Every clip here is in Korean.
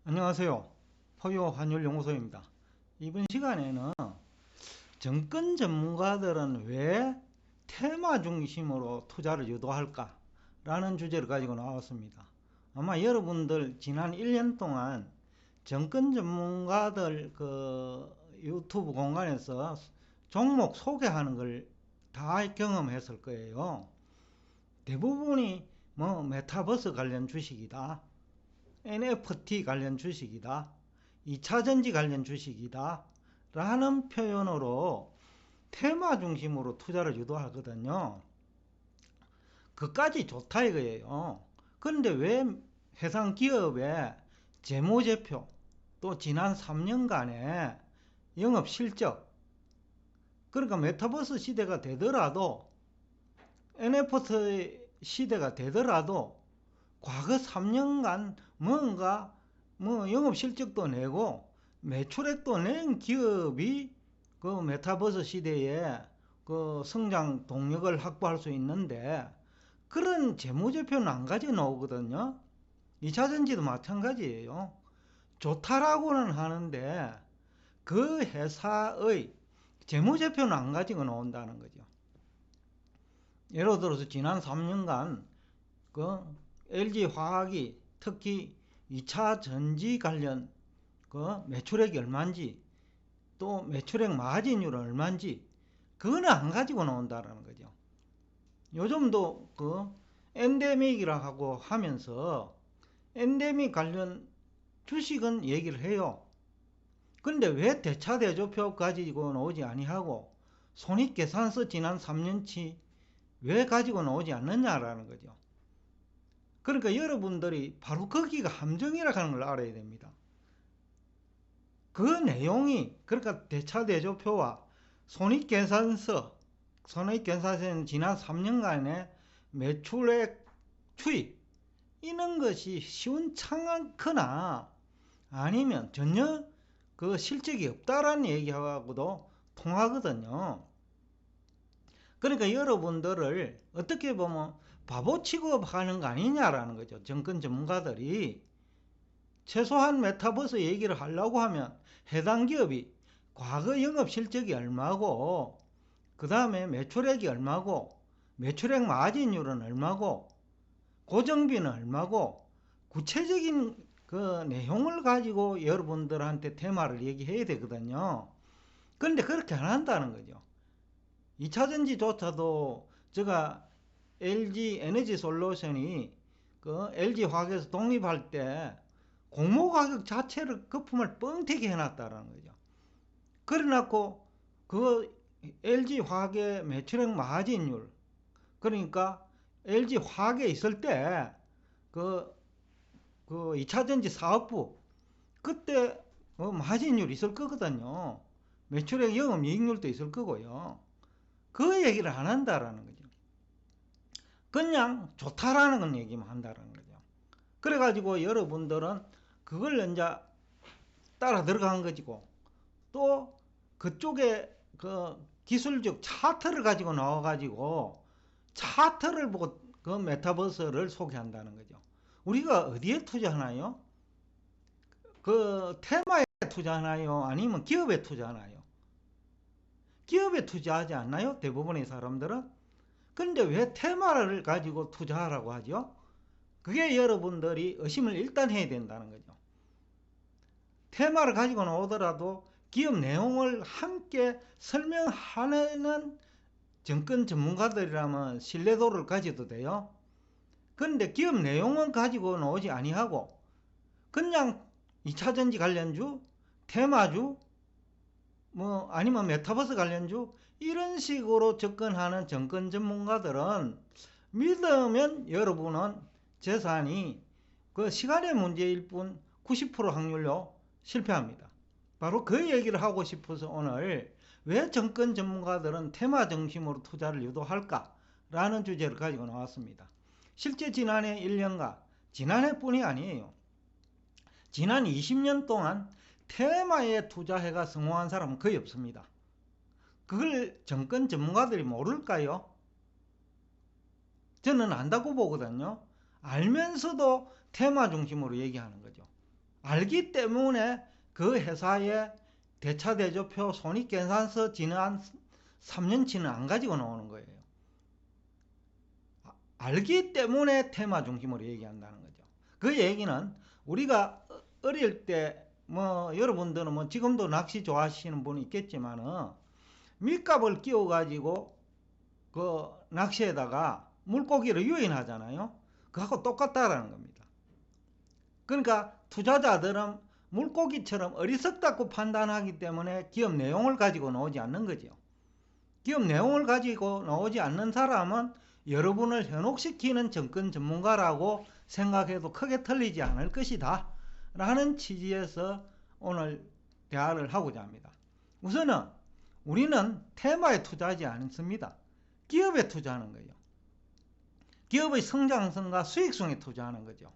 안녕하세요. 포유 환율연구소입니다. 이번 시간에는 정권 전문가들은 왜 테마 중심으로 투자를 유도할까? 라는 주제를 가지고 나왔습니다. 아마 여러분들 지난 1년 동안 정권 전문가들 유튜브 공간에서 종목 소개하는 걸 다 경험했을 거예요. 대부분이 메타버스 관련 주식이다. NFT 관련 주식이다. 2차전지 관련 주식이다. 라는 표현으로 테마 중심으로 투자를 유도하거든요. 그까지 좋다 이거예요. 그런데 왜 해당 기업의 재무제표, 또 지난 3년간의 영업실적, 그러니까 메타버스 시대가 되더라도, NFT 시대가 되더라도 과거 3년간 뭔가 영업 실적도 내고 매출액도 낸 기업이 그 메타버스 시대에 그 성장 동력을 확보할 수 있는데 그런 재무제표는 안 가져 나오거든요. 2차전지도 마찬가지예요. 좋다라고는 하는데 그 회사의 재무제표는 안 가지고 나온다는 거죠. 예를 들어서 지난 3년간 그 LG화학이 특히 2차 전지 관련 그 매출액이 얼마인지, 또 매출액 마진율은 얼마인지, 그거는 안 가지고 나온다는 거죠. 요즘도 그 엔데믹이라 하고 하면서 엔데믹 관련 주식은 얘기를 해요. 근데 왜 대차대조표 가지고 나오지 아니하고 손익계산서 지난 3년치 왜 가지고 나오지 않느냐라는 거죠. 그러니까 여러분들이 바로 거기가 함정이라 하는 걸 알아야 됩니다. 그 내용이, 그러니까 대차대조표와 손익계산서는 지난 3년간의 매출액 추이, 이런 것이 시원찮거나 아니면 전혀 그 실적이 없다라는 얘기하고도 통하거든요. 그러니까 여러분들을 어떻게 보면 바보 취급하는 거 아니냐라는 거죠. 정권 전문가들이 최소한 메타버스 얘기를 하려고 하면 해당 기업이 과거 영업 실적이 얼마고, 그 다음에 매출액이 얼마고, 매출액 마진율은 얼마고, 고정비는 얼마고, 구체적인 그 내용을 가지고 여러분들한테 테마를 얘기해야 되거든요. 그런데 그렇게 안 한다는 거죠. 2차전지조차도 제가 LG 에너지 솔루션이 그 LG 화학에서 독립할 때 공모 가격 자체를 거품을 뻥튀기 해놨다는 거죠. 그래놓고 그 LG 화학의 매출액 마진율, 그러니까 LG 화학에 있을 때 그 2차전지 사업부 그때 마진율이 있을 거거든요. 매출액 영업이익률도 있을 거고요. 그 얘기를 안 한다라는 거죠. 그냥 좋다라는 건 얘기만 한다라는 거죠. 그래가지고 여러분들은 그걸 이제 따라 들어간 것이고, 또 그쪽에 그 기술적 차트를 가지고 나와가지고 차트를 보고 그 메타버스를 소개한다는 거죠. 우리가 어디에 투자하나요? 그 테마에 투자하나요? 아니면 기업에 투자하나요? 기업에 투자하지 않나요? 대부분의 사람들은. 근데 왜 테마를 가지고 투자하라고 하죠? 그게 여러분들이 의심을 일단 해야 된다는 거죠. 테마를 가지고 나오더라도 기업 내용을 함께 설명하는 정권 전문가들이라면 신뢰도를 가져도 돼요. 그런데 기업 내용은 가지고 나오지 아니하고 그냥 2차전지 관련주, 테마주, 아니면 메타버스 관련주, 이런 식으로 접근하는 정권 전문가들은 믿으면 여러분은 재산이 그 시간의 문제일 뿐 90% 확률로 실패합니다. 바로 그 얘기를 하고 싶어서 오늘 왜 정권 전문가들은 테마 중심으로 투자를 유도할까? 라는 주제를 가지고 나왔습니다. 실제 지난해 1년간, 지난해뿐이 아니에요. 지난 20년 동안 테마에 투자해가 성공한 사람은 거의 없습니다. 그걸 정권 전문가들이 모를까요? 저는 안다고 보거든요. 알면서도 테마 중심으로 얘기하는 거죠. 알기 때문에 그 회사의 대차대조표 손익계산서 지난 3년치는 안 가지고 나오는 거예요. 알기 때문에 테마 중심으로 얘기한다는 거죠. 그 얘기는 우리가 어릴 때 뭐 여러분들은 뭐 지금도 낚시 좋아하시는 분이 있겠지만은 밑값을 끼워 가지고 그 낚시에다가 물고기를 유인하잖아요. 그하고 똑같다라는 겁니다. 그러니까 투자자들은 물고기처럼 어리석다고 판단하기 때문에 기업 내용을 가지고 나오지 않는 거죠. 기업 내용을 가지고 나오지 않는 사람은 여러분을 현혹시키는 정권 전문가라고 생각해도 크게 틀리지 않을 것이다 라는 취지에서 오늘 대화를 하고자 합니다. 우선은 우리는 테마에 투자하지 않습니다. 기업에 투자하는 거예요. 기업의 성장성과 수익성에 투자하는 거죠.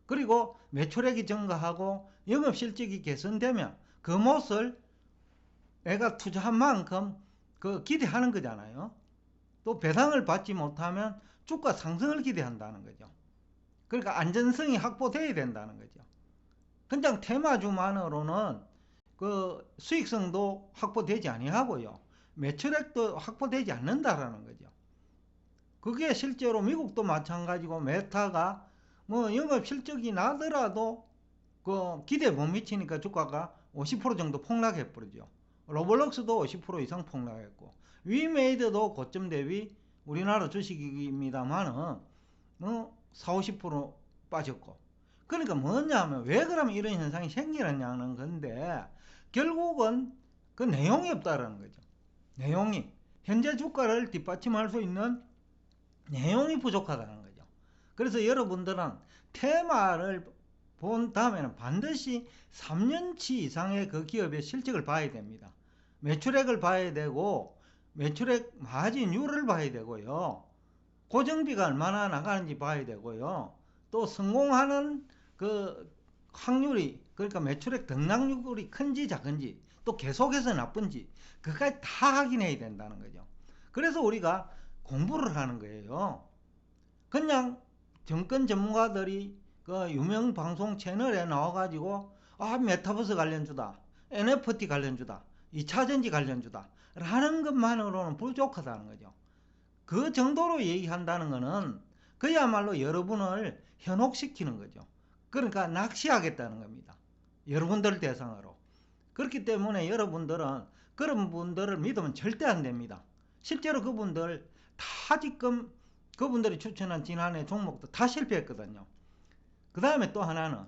그리고 매출액이 증가하고 영업실적이 개선되면 그 몫을 내가 투자한 만큼 그 기대하는 거잖아요. 또 배당을 받지 못하면 주가 상승을 기대한다는 거죠. 그러니까 안전성이 확보되어야 된다는 거죠. 그냥 테마주만으로는 그 수익성도 확보되지 아니하고요. 매출액도 확보되지 않는다라는 거죠. 그게 실제로 미국도 마찬가지고 메타가 뭐 영업 실적이 나더라도 그 기대에 못 미치니까 주가가 50% 정도 폭락해 버리죠. 로블록스도 50% 이상 폭락했고 위메이드도 고점 대비 우리나라 주식입니다만은 뭐 40-50% 빠졌고. 그러니까 뭐냐면 왜 그러면 이런 현상이 생기느냐는 건데 결국은 그 내용이 없다라는 거죠. 내용이 현재 주가를 뒷받침할 수 있는 내용이 부족하다는 거죠. 그래서 여러분들은 테마를 본 다음에는 반드시 3년치 이상의 그 기업의 실적을 봐야 됩니다. 매출액을 봐야 되고 매출액 마진율을 봐야 되고요. 고정비가 얼마나 나가는지 봐야 되고요. 또 성공하는 그 확률이 그러니까 매출액 등락률이 큰지 작은지 또 계속해서 나쁜지 그까지 다 확인해야 된다는 거죠. 그래서 우리가 공부를 하는 거예요. 그냥 정권 전문가들이 그 유명 방송 채널에 나와가지고 메타버스 관련주다, NFT 관련주다, 2차전지 관련주다 라는 것만으로는 부족하다는 거죠. 그 정도로 얘기한다는 것은 그야말로 여러분을 현혹시키는 거죠. 그러니까 낚시하겠다는 겁니다. 여러분들 대상으로. 그렇기 때문에 여러분들은 그런 분들을 믿으면 절대 안 됩니다. 실제로 그분들 다 지금 그분들이 추천한 지난해 종목도 다 실패했거든요. 그 다음에 또 하나는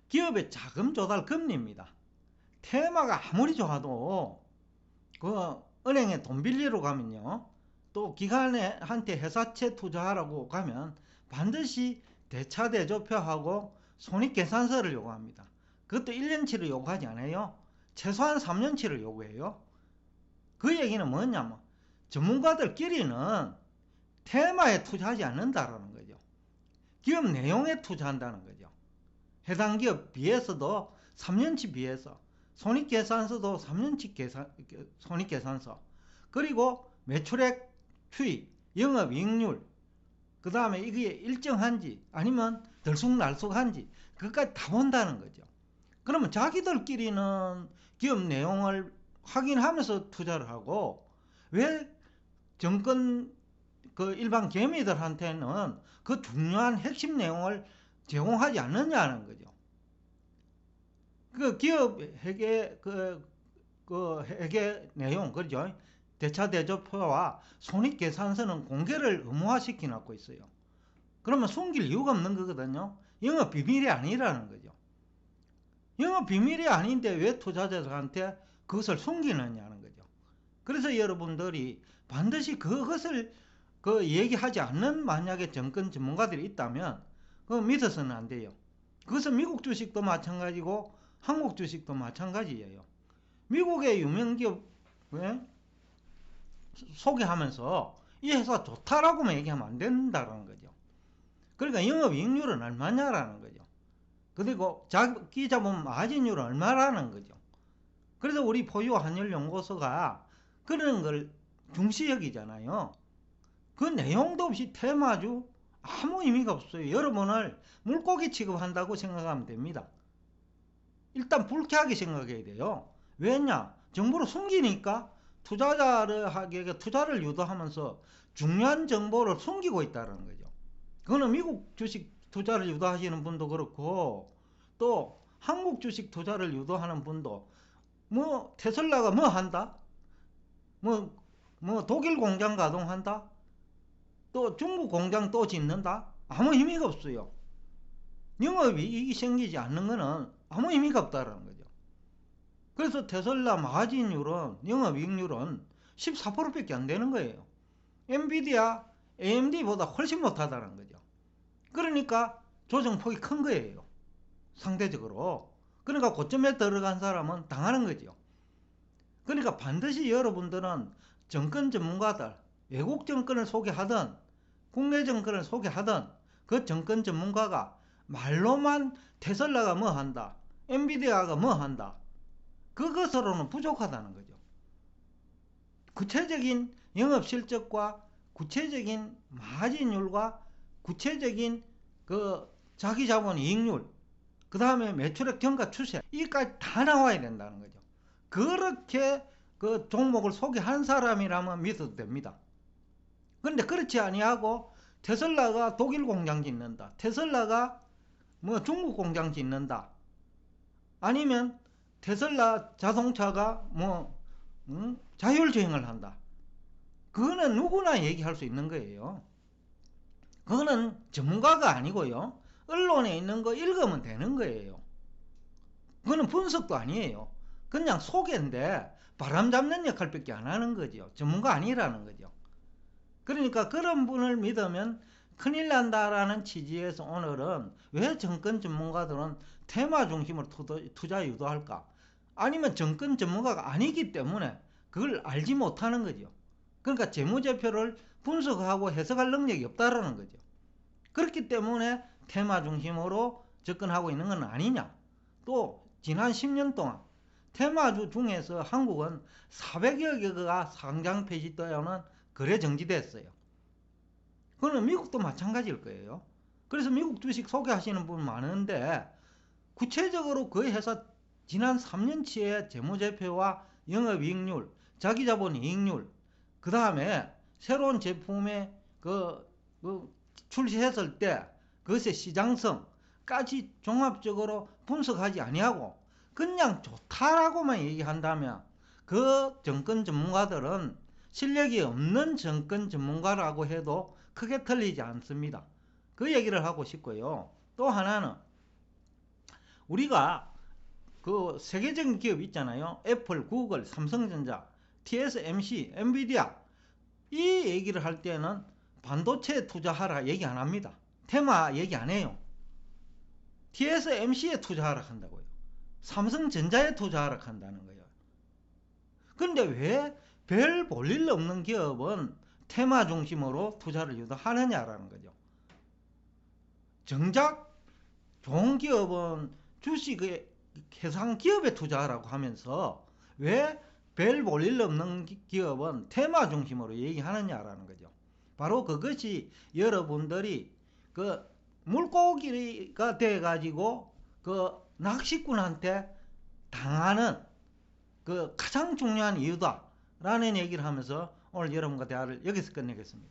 기업의 자금 조달 금리입니다. 테마가 아무리 좋아도 그 은행에 돈 빌리러 가면요. 또 기관한테 회사채 투자하라고 가면 반드시 대차대조표하고 손익계산서를 요구합니다. 그것도 1년치를 요구하지 않아요. 최소한 3년치를 요구해요. 그 얘기는 뭐냐면 전문가들끼리는 테마에 투자하지 않는다라는 거죠. 기업 내용에 투자한다는 거죠. 해당 기업 비해서도 3년치 비해서 손익계산서도 3년치 손익계산서 그리고 매출액 추이, 영업이익률 그 다음에 이게 일정한지 아니면 들쑥날쑥한지 그것까지 다 본다는 거죠. 그러면 자기들끼리는 기업 내용을 확인하면서 투자를 하고 왜 정권 그 일반 개미들한테는 그 중요한 핵심 내용을 제공하지 않느냐는 거죠. 그 기업 회계 회계 내용 그죠? 대차대조표와 손익계산서는 공개를 의무화시켜 놨고 있어요. 그러면 숨길 이유가 없는 거거든요. 영업 비밀이 아니라는 거죠. 영업 비밀이 아닌데 왜 투자자들한테 그것을 숨기느냐는 거죠. 그래서 여러분들이 반드시 그것을 그 얘기하지 않는 만약에 정권 전문가들이 있다면 그거 믿어서는 안 돼요. 그것은 미국 주식도 마찬가지고 한국 주식도 마찬가지예요. 미국의 유명 기업 소개하면서 이 회사 좋다라고만 얘기하면 안 된다는 거죠. 그러니까 영업이익률은 얼마냐라는 거죠. 그리고 자기 자본 마진율은 얼마라는 거죠. 그래서 우리 포유 한율연구소가 그런 걸 중시 여기잖아요. 그 내용도 없이 테마주 아무 의미가 없어요. 여러분을 물고기 취급한다고 생각하면 됩니다. 일단 불쾌하게 생각해야 돼요. 왜냐? 정보를 숨기니까 투자자에게 투자를 유도하면서 중요한 정보를 숨기고 있다는 거죠. 그거는 미국 주식 투자를 유도하시는 분도 그렇고 또 한국 주식 투자를 유도하는 분도 뭐 테슬라가 뭐 한다? 뭐 독일 공장 가동한다? 또 중국 공장 또 짓는다? 아무 의미가 없어요. 영업이익이 생기지 않는 거는 아무 의미가 없다는 거죠. 그래서 테슬라 마진율은 영업이익률은 14%밖에 안 되는 거예요. 엔비디아, AMD보다 훨씬 못하다는 거죠. 그러니까 조정폭이 큰 거예요. 상대적으로. 그러니까 고점에 들어간 사람은 당하는 거죠. 그러니까 반드시 여러분들은 정권 전문가들, 외국 정권을 소개하든 국내 정권을 소개하든 그 정권 전문가가 말로만 테슬라가 뭐 한다, 엔비디아가 뭐 한다, 그것으로는 부족하다는 거죠. 구체적인 영업실적과 구체적인 마진율과 구체적인 그 자기자본 이익률, 그 다음에 매출액 경과 추세, 이까지 다 나와야 된다는 거죠. 그렇게 그 종목을 소개한 사람이라면 믿어도 됩니다. 그런데 그렇지 아니하고 테슬라가 독일 공장 짓는다, 테슬라가 뭐 중국 공장 짓는다, 아니면 테슬라 자동차가 뭐 자율주행을 한다, 그거는 누구나 얘기할 수 있는 거예요. 그거는 전문가가 아니고요, 언론에 있는 거 읽으면 되는 거예요. 그거는 분석도 아니에요. 그냥 소개인데 바람 잡는 역할밖에 안 하는 거죠. 전문가 아니라는 거죠. 그러니까 그런 분을 믿으면 큰일 난다라는 취지에서 오늘은 왜 정권 전문가들은 테마 중심으로 투자 유도할까? 아니면 정권 전문가가 아니기 때문에 그걸 알지 못하는 거죠. 그러니까 재무제표를 분석하고 해석할 능력이 없다라는 거죠. 그렇기 때문에 테마 중심으로 접근하고 있는 건 아니냐. 또 지난 10년 동안 테마주 중에서 한국은 400여 개가 상장 폐지 또는 거래 정지됐어요. 그거는 미국도 마찬가지일 거예요. 그래서 미국 주식 소개하시는 분 많은데 구체적으로 그 회사 지난 3년치의 재무제표와 영업이익률, 자기자본 이익률, 그 다음에 새로운 제품의 출시했을 때 그것의 시장성까지 종합적으로 분석하지 아니하고 그냥 좋다라고만 얘기한다면 그 정권 전문가들은 실력이 없는 정권 전문가라고 해도 크게 틀리지 않습니다. 그 얘기를 하고 싶고요. 또 하나는 우리가 그 세계적인 기업 있잖아요. 애플, 구글, 삼성전자, TSMC, 엔비디아, 이 얘기를 할 때는 반도체에 투자하라 얘기 안 합니다. 테마 얘기 안 해요. TSMC에 투자하라 한다고요. 삼성전자에 투자하라 한다는 거예요. 그런데 왜 별 볼일 없는 기업은 테마 중심으로 투자를 유도하느냐라는 거죠. 정작 좋은 기업은 주식의 해상 기업에 투자하라고 하면서 왜 별 볼일 없는 기업은 테마 중심으로 얘기하느냐라는 거죠. 바로 그것이 여러분들이 그 물고기가 돼 가지고 그 낚시꾼한테 당하는 그 가장 중요한 이유다라는 얘기를 하면서 오늘 여러분과 대화를 여기서 끝내겠습니다.